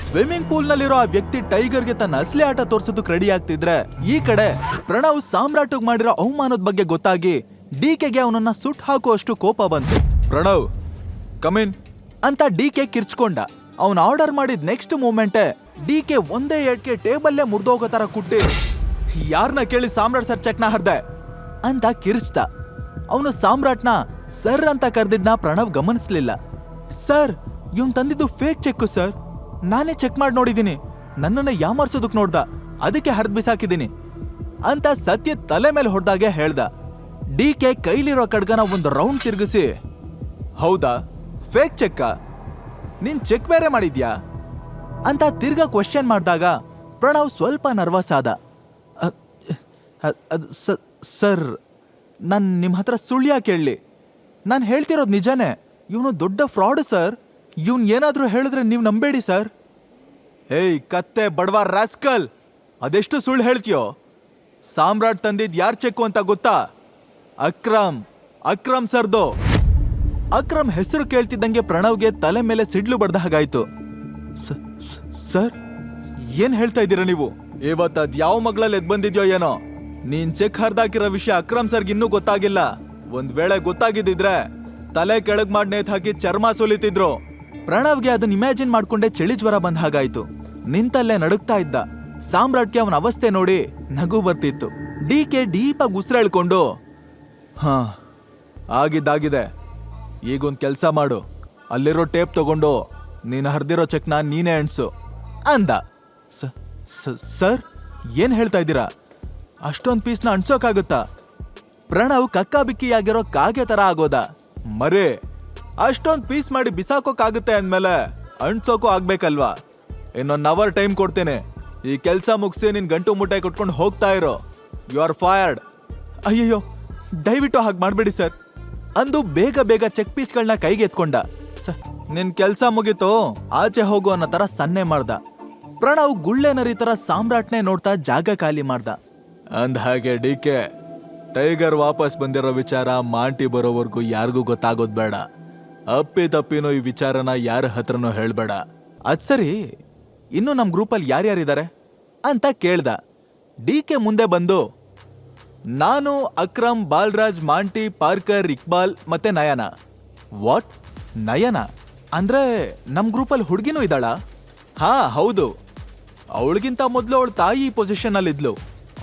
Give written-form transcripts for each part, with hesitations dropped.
Swimming pool ನಲ್ಲಿರೋ ಆ ವ್ಯಕ್ತಿ ಟೈಗರ್ಗೆ ತನ್ನ ಅಸಲಿ ಆಟ ತೋರ್ಸೋದಕ್ ರೆಡಿ ಆಗ್ತಿದ್ರೆ, ಈ ಕಡೆ ಪ್ರಣವ್ ಸಾಮ್ರಾಟ್ಗ್ ಮಾಡಿರೋ ಅವಮಾನದ ಬಗ್ಗೆ ಗೊತ್ತಾಗಿ ಡಿಕೆಗೆ ಅವನನ್ನ ಸುಟ್ ಹಾಕುವಷ್ಟು ಕೋಪ ಬಂತು. ಪ್ರಣವ್ ಕಮಿನ್ ಅಂತ ಡಿಕೆ ಕಿರ್ಚ್ಕೊಂಡ. ಅವನ್ ಆರ್ಡರ್ ಮಾಡಿದ ನೆಕ್ಸ್ಟ್ ಮೂಮೆಂಟೇ ಡಿಕೆ ಒಂದೇ ಏಟ್ಗೆ ಟೇಬಲ್ಲೇ ಮುರಿದೋಗೋ ತರ ಕುಟ್ಟಿ, ಯಾರನ್ನ ಕೇಳಿ ಸಾಮ್ರಾಟ್ ಸರ್ ಚೆಕ್ನ ಹರ್ದೆ ಅಂತ ಕಿರ್ಚ್ದ. ಅವನು ಸಾಮ್ರಾಟ್ನ ಸರ್ ಅಂತ ಕರೆದಿದ್ನ ಪ್ರಣವ್ ಗಮನಿಸ್ಲಿಲ್ಲ. ಸರ್, ಇವನ್ ತಂದಿದ್ದು ಫೇಕ್ ಚೆಕ್ ಸರ್, ನಾನೇ ಚೆಕ್ ಮಾಡಿ ನೋಡಿದೀನಿ, ನನ್ನನ್ನ ಯಾಮರ್ಸೋದಕ್ ನೋಡ್ದ, ಅದಕ್ಕೆ ಹರಿದ್ ಬಿಸಾಕಿದೀನಿ ಅಂತ ಸತ್ಯ ತಲೆ ಮೇಲೆ ಹೊಡೆದಾಗೆ ಹೇಳ್ದ. ಡಿಕೆ ಕೈಲಿರೋ ಕಡ್ಗನ ಒಂದು ರೌಂಡ್ ತಿರುಗಿಸಿ, ಹೌದಾ ಫೇಕ್ ಚೆಕ್ಕ, ನೀನ್ ಚೆಕ್ ಬೇರೆ ಮಾಡಿದ್ಯಾ ಅಂತ ತಿರ್ಗಾ ಕ್ವೆಶ್ಚನ್ ಮಾಡಿದಾಗ ಪ್ರಣವ್ ಸ್ವಲ್ಪ ನರ್ವಸ್ ಆದ. ಸರ್, ನಾನು ನಿಮ್ಮ ಹತ್ರ ಸುಳ್ಳ್ಯಾ ಕೇಳಲಿ, ನಾನು ಹೇಳ್ತಿರೋದು ನಿಜಾನೇ, ಇವನು ದೊಡ್ಡ ಫ್ರಾಡ್ ಸರ್, ಇವನ್ ಏನಾದ್ರೂ ಹೇಳಿದ್ರೆ ನೀವು ನಂಬೇಡಿ ಸರ್. ಏಯ್ ಕತ್ತೆ ಬಡವ ರಾಸ್ಕಲ್, ಅದೆಷ್ಟು ಸುಳ್ಳು ಹೇಳ್ತೀಯೋ? ಸಾಮ್ರಾಟ್ ತಂದಿದ್ ಯಾರ್ ಚೆಕ್ಕು ಅಂತ ಗೊತ್ತಾ? ಅಕ್ರಮ್ ಸರ್ದು. ಅಕ್ರಮ್ ಹೆಸರು ಕೇಳ್ತಿದ್ದಂಗೆ ಪ್ರಣವ್ಗೆ ತಲೆ ಮೇಲೆ ಸಿಡ್ಲು ಬಡ್ದ ಹಾಗಾಯ್ತು. ಸರ್, ಏನ್ ಹೇಳ್ತಾ ಇದ್ದೀರಾ ನೀವು? ಇವತ್ತು ಅದ್ ಯಾವ ಮಗಳಲ್ಲಿ ಎದ್ ಬಂದಿದ್ಯೋ ಏನೋ, ನೀನ್ ಚೆಕ್ ಹರ್ದಾಕಿರೋ ವಿಷಯ ಅಕ್ರಮ್ ಸರ್ಗೆ ಇನ್ನೂ ಗೊತ್ತಾಗಿಲ್ಲ. ಒಂದ್ ವೇಳೆ ಗೊತ್ತಾಗಿದ್ದಿದ್ರೆ ತಲೆ ಕೆಳಗ್ ಮಾಡಿ ನೇತ್ ಹಾಕಿ ಚರ್ಮ ಸುಲಿತಿದ್ರು. ಪ್ರಣವ್ಗೆ ಅದನ್ನ ಇಮ್ಯಾಜಿನ್ ಮಾಡ್ಕೊಂಡೆ ಚಳಿ ಜ್ವರ ಬಂದ ಹಾಗಾಯ್ತು. ನಿಂತಲ್ಲೇ ನಡುಗ್ತಾ ಇದ್ದ. ಸಾಮ್ರಾಟ್ಗೆ ಅವನ ಅವಸ್ಥೆ ನೋಡಿ ನಗು ಬರ್ತಿತ್ತು. ಡಿಕೆ ಡೀಪಾಗಿ ಉಸಿರೆಳ್ಕೊಂಡು, ಹಾ ಆಗಿದ್ದಾಗಿದೆ, ಈಗೊಂದ್ ಕೆಲ್ಸ ಮಾಡು, ಅಲ್ಲಿರೋ ಟೇಪ್ ತಗೊಂಡು ನೀನ್ ಹರ್ದಿರೋ ಚೆಕ್ನ ನೀನೇ ಎಣ್ಸು ಅಂದ. ಸರ್, ಏನ್ ಹೇಳ್ತಾ ಇದ್ದೀರಾ? ಅಷ್ಟೊಂದ್ ಪೀಸ್ನ ಅಣ್ಸೋಕಾಗುತ್ತಾ? ಪ್ರಣವ್ ಕಕ್ಕಾಬಿಕ್ಕಿಯಾಗಿರೋ ಕಾಗೆ ತರ ಆಗೋದ. ಮರೇ, ಅಷ್ಟೊಂದ್ ಪೀಸ್ ಮಾಡಿ ಬಿಸಾಕೋಕಾಗುತ್ತೆ ಅಂದ್ಮೇಲೆ ಅಣ್ಸೋಕೂ ಆಗ್ಬೇಕಲ್ವಾ? ಇನ್ನೊಂದ್ ಅವರ್ ಟೈಮ್ ಕೊಡ್ತೇನೆ, ಈ ಕೆಲ್ಸ ಮುಗಿಸಿ ನಿನ್ ಗಂಟು ಮುಟ್ಟೆ ಕೊಟ್ಕೊಂಡು ಹೋಗ್ತಾ ಇರೋ, ಯು ಆರ್ ಫೈರ್ಡ್. ಅಯ್ಯಯ್ಯೋ, ದಯವಿಟ್ಟು ಹಾಗೆ ಮಾಡ್ಬೇಡಿ ಸರ್ ಅಂದು ಬೇಗ ಚೆಕ್ ಪೀಸ್ಗಳನ್ನ ಕೈಗೆ ಎತ್ಕೊಂಡ. ನಿನ್ ಕೆಲ್ಸ ಮುಗೀತು, ಆಚೆ ಹೋಗು ಅನ್ನೋ ತರ ಸನ್ನೆ ಮಾಡ್ದ. ಪ್ರಣವ್ ಗುಳ್ಳೆ ನರಿ ತರ ಸಾಮ್ರಾಟ್ನೇ ನೋಡ್ತಾ ಜಾಗ ಖಾಲಿ ಮಾಡ್ದ. ಅಂದ ಹಾಗೆ ಡಿಕೆ, ಟೈಗರ್ ವಾಪಸ್ ಬಂದಿರೋ ವಿಚಾರ ಮಾಂಟಿ ಬರೋವರೆಗೂ ಯಾರಿಗೂ ಗೊತ್ತಾಗೋದ್ ಬೇಡ. ಅಪ್ಪಿ ತಪ್ಪಿನೋ ಈ ವಿಚಾರನ ಯಾರ ಹತ್ರನೂ ಹೇಳ್ಬೇಡ. ಅದ್ ಸರಿ, ಇನ್ನು ನಮ್ ಗ್ರೂಪಲ್ಲಿ ಯಾರ್ಯಾರಿದ್ದಾರೆ ಅಂತ ಕೇಳ್ದ. ಡಿಕೆ ಮುಂದೆ ಬಂದು, ನಾನು, ಅಕ್ರಮ್, ಬಾಲ್ರಾಜ್, ಮಾಂಟಿ, ಪಾರ್ಕರ್, ಇಕ್ಬಾಲ್ ಮತ್ತೆ ನಯನ. ವಾಟ್? ನಯನ ಅಂದ್ರೆ ನಮ್ ಗ್ರೂಪಲ್ಲಿ ಹುಡುಗಿನೂ ಇದ್ದಾಳ? ಹಾ ಹೌದು, ಅವಳಿಗಿಂತ ಮೊದಲು ಅವಳ ತಾಯಿ ಪೊಸಿಷನ್ ಅಲ್ಲಿ ಇದ್ಲು.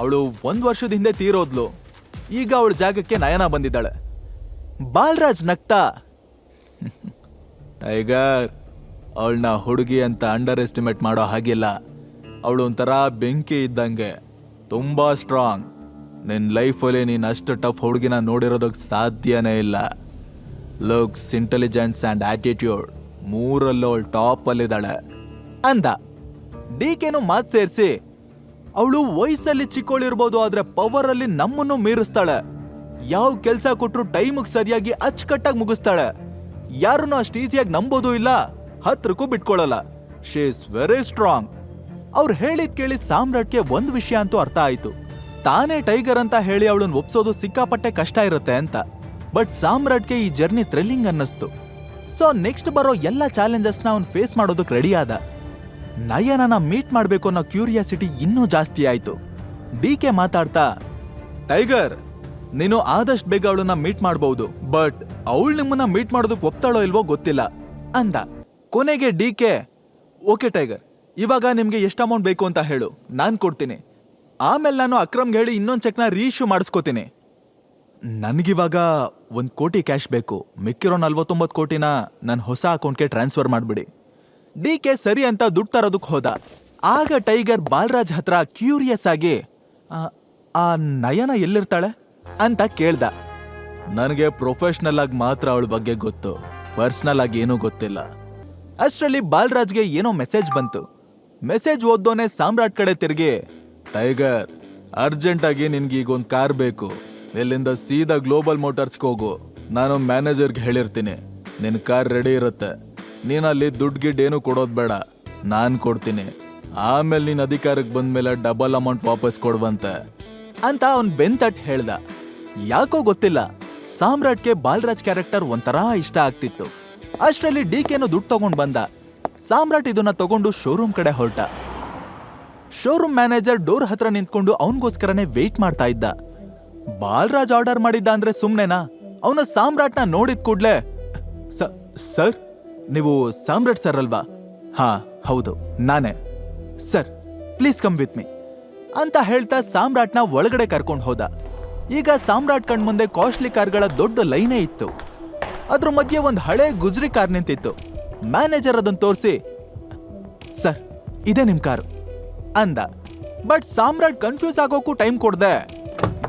ಅವಳು 1 ವರ್ಷದ ಹಿಂದೆ ತೀರೋದ್ಲು. ಈಗ ಅವಳ ಜಾಗಕ್ಕೆ ನಯನ ಬಂದಿದ್ದಾಳೆ. ಬಾಲ್ರಾಜ್ ನಗ್ತಾ, ಟೈಗರ್, ಅವಳನ್ನ ಹುಡುಗಿ ಅಂತ ಅಂಡರ್ ಎಸ್ಟಿಮೇಟ್ ಮಾಡೋ ಹಾಗಿಲ್ಲ. ಅವಳು ಒಂಥರ ಬೆಂಕಿ ಇದ್ದಂಗೆ, ತುಂಬಾ ಸ್ಟ್ರಾಂಗ್. ನಿನ್ನ ಲೈಫಲ್ಲಿ ನೀನು ಅಷ್ಟು ಟಫ್ ಹುಡುಗಿನ ನೋಡಿರೋದಕ್ಕೆ ಸಾಧ್ಯನೇ ಇಲ್ಲ. ಲುಕ್ಸ್, ಇಂಟೆಲಿಜೆನ್ಸ್ ಆ್ಯಂಡ್ ಆಟಿಟ್ಯೂಡ್ ಮೂರಲ್ಲೂ ಅವಳು ಟಾಪಲ್ಲಿದ್ದಾಳೆ ಅಂದ. ಡಿಕೆನು ಮಾತು ಸೇರಿಸಿ, ಅವಳು ವಯಸ್ಸಲ್ಲಿ ಚಿಕ್ಕೋಳಿರ್ಬೋದು, ಆದ್ರೆ ಪವರ್ ಅಲ್ಲಿ ನಮ್ಮನ್ನು ಮೀರಿಸ್ತಾಳೆ. ಯಾವ ಕೆಲ್ಸ ಕೊಟ್ರು ಟೈಮಿಗೆ ಸರಿಯಾಗಿ ಅಚ್ಚುಕಟ್ಟಾಗಿ ಮುಗಿಸ್ತಾಳೆ. ಯಾರನ್ನು ಅಷ್ಟು ಈಸಿಯಾಗಿ ನಂಬೋದು ಇಲ್ಲ, ಹತ್ರಕ್ಕೂ ಬಿಟ್ಕೊಳ್ಳಲ್ಲ. She is very strong. ಅವ್ರು ಹೇಳಿದ್ ಕೇಳಿ ಸಾಮ್ರಾಟ್ಗೆ ಒಂದ್ ವಿಷಯ ಅಂತೂ ಅರ್ಥ ಆಯ್ತು. ತಾನೇ ಟೈಗರ್ ಅಂತ ಹೇಳಿ ಅವಳನ್ನ ಒಪ್ಸೋದು ಸಿಕ್ಕಾಪಟ್ಟೆ ಕಷ್ಟ ಇರುತ್ತೆ ಅಂತ. ಬಟ್ ಸಾಮ್ರಾಟ್ಗೆ ಈ ಜರ್ನಿ ಥ್ರಿಲ್ಲಿಂಗ್ ಅನ್ನಿಸ್ತು. ಸೊ ನೆಕ್ಸ್ಟ್ ಬರೋ ಎಲ್ಲ ಚಾಲೆಂಜಸ್ನ ಅವ್ನು ಫೇಸ್ ಮಾಡೋದಕ್ಕೆ ರೆಡಿ ಆದ. ನಯನನ ಮೀಟ್ ಮಾಡ್ಬೇಕು ಅನ್ನೋ ಕ್ಯೂರಿಯಾಸಿಟಿ ಇನ್ನೂ ಜಾಸ್ತಿ ಆಯ್ತು. ಡಿಕೆ ಮಾತಾಡ್ತಾ, ಟೈಗರ್, ನೀನು ಆದಷ್ಟು ಬೇಗ ಅವಳನ್ನ ಮೀಟ್ ಮಾಡಬಹುದು, ಬಟ್ ಅವಳು ನಿಮ್ಮನ್ನ ಮೀಟ್ ಮಾಡೋದಕ್ಕೆ ಒಪ್ತಾಳೋ ಇಲ್ವೋ ಗೊತ್ತಿಲ್ಲ ಅಂದ. ಕೊನೆಗೆ ಡಿಕೆ, ಓಕೆ ಟೈಗರ್, ಇವಾಗ ನಿಮ್ಗೆ ಎಷ್ಟು ಅಮೌಂಟ್ ಬೇಕು ಅಂತ ಹೇಳು, ನಾನ್ ಕೊಡ್ತೀನಿ. ಆಮೇಲೆ ನಾನು ಅಕ್ರಮ್ಗೆ ಹೇಳಿ ಇನ್ನೊಂದು ಚೆಕ್ನ ರೀಇಶ್ಯೂ ಮಾಡಿಸ್ಕೋತೀನಿ. ನನಗಿವಾಗ 1 ಕೋಟಿ ಕ್ಯಾಶ್ ಬೇಕು, ಮಿಕ್ಕಿರೋ 49 ಕೋಟಿನ ನನ್ನ ಹೊಸ ಅಕೌಂಟ್ಗೆ ಟ್ರಾನ್ಸ್ಫರ್ ಮಾಡ್ಬಿಡಿ. ಡಿಕೆ ಸರಿ ಅಂತ ದುಡ್ಡು ತರೋದಕ್ಕೆ ಹೋದ. ಆಗ ಟೈಗರ್ ಬಾಲ್ರಾಜ್ ಹತ್ರ ಕ್ಯೂರಿಯಸ್ ಆಗಿ, ಆ ನಯನ ಎಲ್ಲಿರ್ತಾಳೆ ಅಂತ ಕೇಳ್ದ. ನನಗೆ ಪ್ರೊಫೆಷನಲ್ ಆಗಿ ಮಾತ್ರ ಅವಳ ಬಗ್ಗೆ ಗೊತ್ತು, ಪರ್ಸನಲ್ ಆಗಿ ಏನೂ ಗೊತ್ತಿಲ್ಲ. ಅಷ್ಟರಲ್ಲಿ ಬಾಲ್ರಾಜ್ಗೆ ಏನೋ ಮೆಸೇಜ್ ಬಂತು. ಮೆಸೇಜ್ ಓದ್ದೋನೆ ಸಾಮ್ರಾಟ್ ಕಡೆ ತಿರುಗಿ, ಟೈಗರ್, ಅರ್ಜೆಂಟ್ ಆಗಿ ನಿನ್ಗೆ ಈಗ ಒಂದು ಕಾರ್ ಬೇಕು, ಇಲ್ಲಿಂದ ಸೀದಾ ಗ್ಲೋಬಲ್ ಮೋಟಾರ್ಸ್ಗೆ ಹೋಗು. ನಾನು ಮ್ಯಾನೇಜರ್ಗೆ ಹೇಳಿರ್ತೀನಿ, ನಿನ್ನ ಕಾರ್ ರೆಡಿ ಇರುತ್ತೆ. ನೀನಲ್ಲಿ ದುಡ್ಡು ಗಿಡ್ ಏನು ಕೊಡೋದು ಬೇಡ, ನಾನು ಕೊಡ್ತೀನಿ. ಆಮೇಲೆ ನೀನು ಅಧಿಕಾರಕ್ಕೆ ಬಂದ್ಮೇಲೆ ಡಬಲ್ ಅಮೌಂಟ್ ವಾಪಸ್ ಕೊಡುವಂತೆ ಅಂತ ಅವ್ನು ಬೆಂತಟ್ ಹೇಳ್ದ. ಯಾಕೋ ಗೊತ್ತಿಲ್ಲ, ಸಾಮ್ರಾಟ್ಗೆ ಬಾಲ್ರಾಜ್ ಕ್ಯಾರೆಕ್ಟರ್ ಒಂಥರಾ ಇಷ್ಟ ಆಗ್ತಿತ್ತು. ಅಷ್ಟರಲ್ಲಿ ಡಿಕೆನು ದುಡ್ಡು ತಗೊಂಡ್ ಬಂದ. ಸಾಮ್ರಾಟ್ ಇದನ್ನ ತಗೊಂಡು ಶೋರೂಮ್ ಕಡೆ ಹೊರಟ. ಶೋರೂಮ್ ಮ್ಯಾನೇಜರ್ ಡೋರ್ ಹತ್ರ ನಿಂತ್ಕೊಂಡು ಅವನಿಗೋಸ್ಕರನೇ ವೇಟ್ ಮಾಡ್ತಾ ಇದ್ದ. ಬಾಲರಾಜ್ ಆರ್ಡರ್ ಮಾಡಿದ್ದ ಅಂದ್ರೆ ಸುಮ್ನೆನಾ? ಅವನು ಸಾಮ್ರಾಟ್ನ ನೋಡಿದ ಕೂಡ್ಲೆ, ಸರ್, ನೀವು ಸಾಮ್ರಾಟ್ ಸರ್ ಅಲ್ವಾ? ಹಾ ಹೌದು, ನಾನೇ. Sir please come with me ಅಂತ ಹೇಳ್ತಾ ಸಾಮ್ರಾಟ್ನ ಒಳಗಡೆ ಕರ್ಕೊಂಡು ಹೋದ. ಈಗ ಸಾಮ್ರಾಟ್ ಕಣ್ಮುಂದೆ ಕಾಸ್ಟ್ಲಿ ಕಾರ್ಗಳ ದೊಡ್ಡ ಲೈನೇ ಇತ್ತು. ಅದ್ರ ಮಧ್ಯೆ ಒಂದು ಹಳೆ ಗುಜ್ರಿ ಕಾರ್ ನಿಂತಿತ್ತು. ಮ್ಯಾನೇಜರ್ ಅದನ್ನ ತೋರಿಸಿ, ಸರ್ ಇದೇ ನಿಮ್ ಕಾರು ಅಂದ. ಬಟ್ ಸಾಮ್ರಾಟ್ ಕನ್ಫ್ಯೂಸ್ ಆಗೋಕ್ಕೂ ಟೈಮ್ ಕೊಡ್ದೆ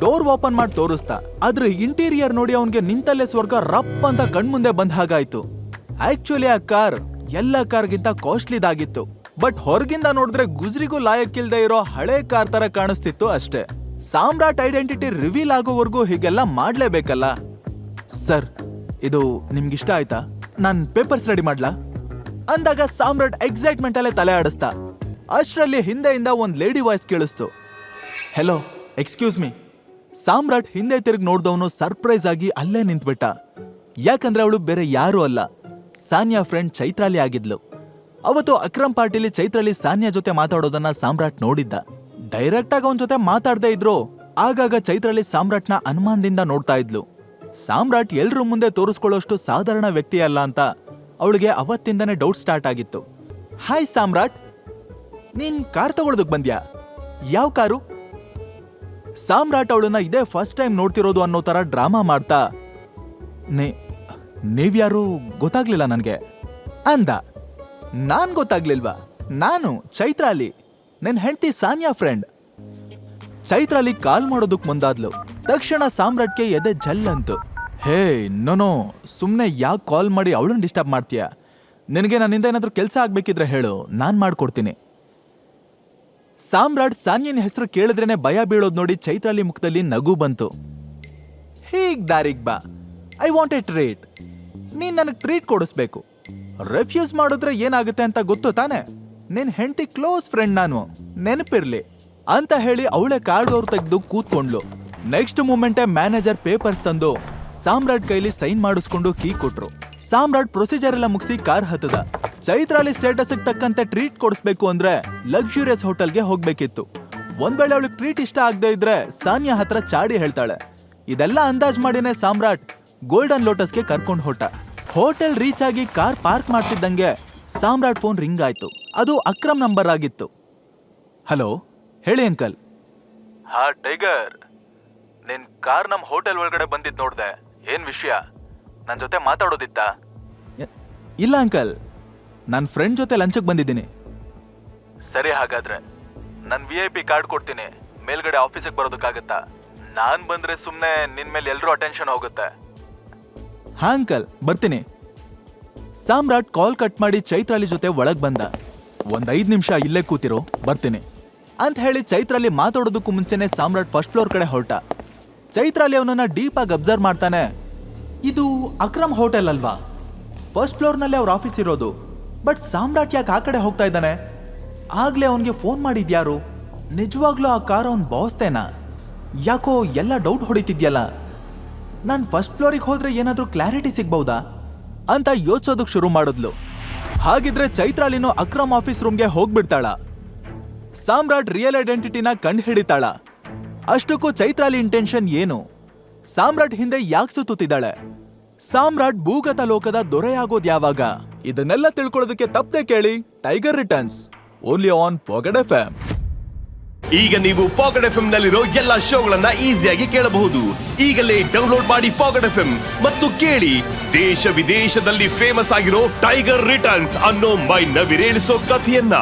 ಡೋರ್ ಓಪನ್ ಮಾಡಿ ತೋರಿಸ್ತಾ. ಅದ್ರ ಇಂಟೀರಿಯರ್ ನೋಡಿ ಅವನ್ಗೆ ನಿಂತಲ್ಲೇ ಸ್ವರ್ಗ ರಪ್ ಅಂತ ಕಣ್ಮುಂದೆ ಬಂದ ಹಾಗಾಯ್ತು. ಆಕ್ಚುಲಿ ಆ ಕಾರ್ ಎಲ್ಲ ಕಾರ್ಗಿಂತ ಕಾಸ್ಟ್ಲಿದಾಗಿತ್ತು. ಬಟ್ ಹೊರಗಿಂದ ನೋಡಿದ್ರೆ ಗುಜ್ರಿಗೂ ಲಾಯಕ್ಕಿಲ್ದೇ ಇರೋ ಹಳೆ ಕಾರ್ ತರ ಕಾಣಿಸ್ತಿತ್ತು ಅಷ್ಟೇ. ಸಾಮ್ರಾಟ್ ಐಡೆಂಟಿಟಿ ರಿವೀಲ್ ಆಗೋವರೆಗೂ ಹೀಗೆಲ್ಲ ಮಾಡ್ಲೇಬೇಕಲ್ಲ. ಸರ್ ಇದು ನಿಮ್ಗಿಷ್ಟ ಆಯ್ತಾ? ನಾನ್ ಪೇಪರ್ಸ್ ರೆಡಿ ಮಾಡ್ಲಾ ಅಂದಾಗ ಸಾಮ್ರಾಟ್ ಎಕ್ಸೈಟ್ಮೆಂಟ್ ಅಲ್ಲೇ ತಲೆ ಆಡಿಸ್ತಾ. ಅಷ್ಟರಲ್ಲಿ ಹಿಂದೆಯಿಂದ ಒಂದ್ ಲೇಡಿ ವಾಯ್ಸ್ ಕೇಳಿಸ್ತು. Hello, excuse me. ಸಾಮ್ರಾಟ್ ಹಿಂದೆ ತಿರುಗಿ ನೋಡ್ದವನು ಸರ್ಪ್ರೈಸ್ ಆಗಿ ಅಲ್ಲೇ ನಿಂತ್ಬಿಟ್ಟ. ಯಾಕಂದ್ರೆ ಅವಳು ಬೇರೆ ಯಾರೂ ಅಲ್ಲ, ಸಾನ್ಯಾ ಫ್ರೆಂಡ್ ಚೈತ್ರಾಲಿ ಆಗಿದ್ಲು. ಅವತ್ತು ಅಕ್ರಮ್ ಪಾರ್ಟಿಲಿ ಚೈತ್ರಾಲಿ ಸಾನ್ಯಾ ಜೊತೆ ಮಾತಾಡೋದನ್ನ ಸಾಮ್ರಾಟ್ ನೋಡಿದ್ದ. ಡೈರೆಕ್ಟ್ ಆಗಿ ಅವನ ಜೊತೆ ಮಾತಾಡದೇ ಇದ್ರು ಆಗಾಗ ಚೈತ್ರಾಲಿ ಸಾಮ್ರಾಟ್ನ ಅನುಮಾನದಿಂದ ನೋಡ್ತಾ ಇದ್ಲು. ಸಾಮ್ರಾಟ್ ಎಲ್ರೂ ಮುಂದೆ ತೋರಿಸ್ಕೊಳ್ಳೋಷ್ಟು ಸಾಧಾರಣ ವ್ಯಕ್ತಿ ಅಲ್ಲ ಅಂತ ಅವಳಿಗೆ ಅವತ್ತಿಂದನೇ ಡೌಟ್ ಸ್ಟಾರ್ಟ್ ಆಗಿತ್ತು. ಹಾಯ್ ಸಾಮ್ರಾಟ್, ನೀನ್ ಕಾರ್ ತಗೊಳ್ಳೋದಕ್ ಬಂದ್ಯಾ? ಯಾವ ಕಾರು? ಸಾಮ್ರಾಟ್ ಅವಳನ್ನ ಇದೇ ಫಸ್ಟ್ ಟೈಮ್ ನೋಡ್ತಿರೋದು ಅನ್ನೋ ತರ ಡ್ರಾಮಾ ಮಾಡ್ತಾ, ನೀವ್ಯಾರು ಗೊತ್ತಾಗ್ಲಿಲ್ಲ ನನ್ಗೆ ಅಂದ. ನಾನ್ ಗೊತ್ತಾಗ್ಲಿಲ್ವಾ? ನಾನು ಚೈತ್ರಾಲಿ, ನಿನ್ ಹೆಂಡತಿ ಸಾನ್ಯಾ ಫ್ರೆಂಡ್. ಚೈತ್ರಾಲಿ ಕಾಲ್ ಮಾಡೋದಕ್ ಮುಂದಾದ್ಲು. ತಕ್ಷಣ ಸಾಮ್ರಾಟ್ಗೆ ಎದೆ ಜಲ್ ಅಂತು. ಹೇ ನೋ, ಸುಮ್ನೆ ಯಾಕೆ ಕಾಲ್ ಮಾಡಿ ಅವಳನ್ನ ಡಿಸ್ಟರ್ಬ್ ಮಾಡ್ತೀಯ? ನಿನಗೆ ನನ್ನಿಂದ ಏನಾದ್ರೂ ಕೆಲಸ ಆಗ್ಬೇಕಿದ್ರೆ ಹೇಳು, ನಾನ್ ಮಾಡ್ಕೊಡ್ತೀನಿ. ಸಾಮ್ರಾಟ್ ಸಾನ್ಯನ್ ಹೆಸರು ಕೇಳಿದ್ರೇನೆ ಭಯ ಬೀಳೋದ್ ನೋಡಿ ಚೈತ್ರಾಲಿ ಮುಖದಲ್ಲಿ ನಗು ಬಂತು. ಹೀಗ್ ದಾರಿಗ್ ಬಾ, ಐ ವಾಂಟ್ ಎ ಟ್ರೀಟ್. ನೀನ್ ನನಗ್ ಟ್ರೀಟ್ ಕೊಡಿಸ್ಬೇಕು. ರೆಫ್ಯೂಸ್ ಮಾಡಿದ್ರೆ ಏನಾಗುತ್ತೆ ಅಂತ ಗೊತ್ತು ತಾನೆ? ನಿನ್ ಹೆಂಡತಿ ಕ್ಲೋಸ್ ಫ್ರೆಂಡ್ ನಾನು, ನೆನಪಿರ್ಲಿ ಅಂತ ಹೇಳಿ ಅವಳೆ ಕಾರ್ಡ್ ಅವ್ರು ತೆಗೆದು ಕೂತ್ಕೊಂಡ್ಲು. ನೆಕ್ಸ್ಟ್ ಮೂಮೆಂಟೇ ಮ್ಯಾನೇಜರ್ ಪೇಪರ್ಸ್ ತಂದು ಸಾಮ್ರಾಟ್ ಕೈಲಿ ಸೈನ್ ಮಾಡಿಸ್ಕೊಂಡು ಕೀ ಕೊಟ್ರು. ಸಾಮ್ರಾಟ್ ಪ್ರೊಸೀಜರ್ ಎಲ್ಲ ಮುಗಿಸಿ ಕಾರ್ ಹತ್ತದ. ಚೈತ್ರಾಲಿ ಸ್ಟೇಟಸ್ ತಕ್ಕಂತೆ ಟ್ರೀಟ್ ಕೊಡಿಸ್ಬೇಕು ಅಂದ್ರೆ ಲಕ್ಸುರಿಯಸ್ ಹೋಟೆಲ್ಗೆ ಹೋಗ್ಬೇಕಿತ್ತು. ಒಂದ್ ವೇಳೆ ಅವಳಿಗೆ ಟ್ರೀಟ್ ಇಷ್ಟ ಆಗದೆ ಇದ್ರೆ ಸಾನ್ಯಾ ಹತ್ರ ಚಾಡಿ ಹೇಳ್ತಾಳೆ. ಇದೆಲ್ಲ ಅಂದಾಜ್ ಮಾಡಿನೇ ಸಾಮ್ರಾಟ್ ಗೋಲ್ಡನ್ ಲೋಟಸ್ಗೆ ಕರ್ಕೊಂಡು ಹೊಟ್ಟ. ಹೋಟೆಲ್ ರೀಚ್ ಆಗಿ ಕಾರ್ ಪಾರ್ಕ್ ಮಾಡ್ತಿದ್ದಂಗೆ ಸಾಮ್ರಾಟ್ ಫೋನ್ ರಿಂಗ್ ಆಯ್ತು. ಅದು ಅಕ್ರಮ್ ನಂಬರ್ ಆಗಿತ್ತು. ಹಲೋ, ಹೇಳಿ ಅಂಕಲ್. ಹಾ ಟೈಗರ್, ನಿನ್ ಕಾರ್ ನಮ್ ಹೋಟೆಲ್ ಒಳಗಡೆ ಬಂದಿದ್ ನೋಡ್ದೆ. ಏನ್ ವಿಷಯ? ನನ್ ಜೊತೆ ಮಾತಾಡೋದಿತ್ತ? ಇಲ್ಲ ಅಂಕಲ್, ನನ್ ಫ್ರೆಂಡ್ ಜೊತೆ ಲಂಚಕ್ ಬಂದಿದ್ದೀನಿ. ಸರಿ, ಹಾಗಾದ್ರೆ ನನ್ VIP ಕಾರ್ಡ್ ಕೊಡ್ತೀನಿ. ಮೇಲ್ಗಡೆ ಆಫೀಸಿಗೆ ಬರೋದಕ್ಕಾಗತ್ತಾ? ನಾನ್ ಬಂದ್ರೆ ಸುಮ್ನೆ ನಿನ್ ಮೇಲೆ ಎಲ್ರೂ ಅಟೆನ್ಷನ್ ಹೋಗುತ್ತೆ. ಹಾ ಅಂಕಲ್, ಬರ್ತೀನಿ. ಸಾಮ್ರಾಟ್ ಕಾಲ್ ಕಟ್ ಮಾಡಿ ಚೈತ್ರಾಲಿ ಜೊತೆ ಒಳಗ್ ಬಂದ. ಒಂದ್ 5 ನಿಮಿಷ ಇಲ್ಲೇ ಕೂತಿರೋ, ಬರ್ತೀನಿ ಅಂತ ಹೇಳಿ ಚೈತ್ರಾಲಿ ಮಾತಾಡೋದಕ್ಕೂ ಮುಂಚೆನೆ ಸಾಮ್ರಾಟ್ ಫಸ್ಟ್ ಫ್ಲೋರ್ ಕಡೆ ಹೊರಟ. ಚೈತ್ರಾಲಿ ಅವನನ್ನ ಡೀಪ್ ಆಗಿ ಅಬ್ಸರ್ವ್ ಮಾಡ್ತಾನೆ. ಇದು ಅಕ್ರಮ್ ಹೋಟೆಲ್ ಅಲ್ವಾ? ಫಸ್ಟ್ ಫ್ಲೋರ್ ನಲ್ಲಿ ಅವ್ರ ಆಫೀಸ್ ಇರೋದು. ಬಟ್ ಸಾಮ್ರಾಟ್ ಯಾಕೆ ಆ ಕಡೆ ಹೋಗ್ತಾ ಇದ್ದಾನೆ? ಆಗ್ಲೇ ಅವನ್ಗೆ ಫೋನ್ ಮಾಡಿದ್ಯಾರು? ನಿಜವಾಗ್ಲೂ ಆ ಕಾರ್ ಅವನ್ ಬಾಸ್ತೇನಾ? ಯಾಕೋ ಎಲ್ಲ ಡೌಟ್ ಹೊಡಿತಿದ್ಯಲ್ಲ. ನಾನ್ ಫಸ್ಟ್ ಫ್ಲೋರಿಗೆ ಹೋದ್ರೆ ಏನಾದ್ರೂ ಕ್ಲಾರಿಟಿ ಸಿಗ್ಬಹುದಾ ಅಂತ ಯೋಚಿಸೋದಕ್ ಶುರು ಮಾಡಿದ್ಲು. ಹಾಗಿದ್ರೆ ಚೈತ್ರಾಲಿನೂ ಅಕ್ರಮ್ ಆಫೀಸ್ ರೂಮ್ಗೆ ಹೋಗ್ಬಿಡ್ತಾಳ. ಸಾಮ್ರಾಟ್ ರಿಯಲ್ ಐಡೆಂಟಿಟಿನ ಕಂಡು ಹಿಡಿತಾಳ. ಅಷ್ಟಕ್ಕೂ ಚೈತ್ರಾಲಿ ಇಂಟೆನ್ಷನ್ ಏನು? ಸಾಮ್ರಾಟ್ ಹಿಂದೆ ಯಾಕೆ ಸುತ್ತಿದ್ದಾಳೆ? ಸಾಮ್ರಾಟ್ ಭೂಗತ ಲೋಕದ ದೊರೆಯಾಗೋದ್ ಯಾವಾಗ? ಇದನ್ನೆಲ್ಲ ತಿಳ್ಕೊಳ್ಳೋದಕ್ಕೆ ತಪ್ಪದೆ ಕೇಳಿ Tiger Returns, only on Pocket FM. ಈಗ ನೀವು ಪಾಕೆಟ್ FM ನಲ್ಲಿರೋ ಎಲ್ಲಾ ಶೋಗಳನ್ನ ಈಸಿಯಾಗಿ ಕೇಳಬಹುದು. ಈಗಲೇ ಡೌನ್ಲೋಡ್ ಮಾಡಿ ಪಾಕೆಟ್ FM ಮತ್ತು ಕೇಳಿ ದೇಶ ವಿದೇಶದಲ್ಲಿ ಫೇಮಸ್ ಆಗಿರೋ ಟೈಗರ್ ರಿಟರ್ನ್ಸ್ ಅನ್ನೋ ಮೈ ನವಿರೇಳಿಸೋ ಕಥೆಯನ್ನ.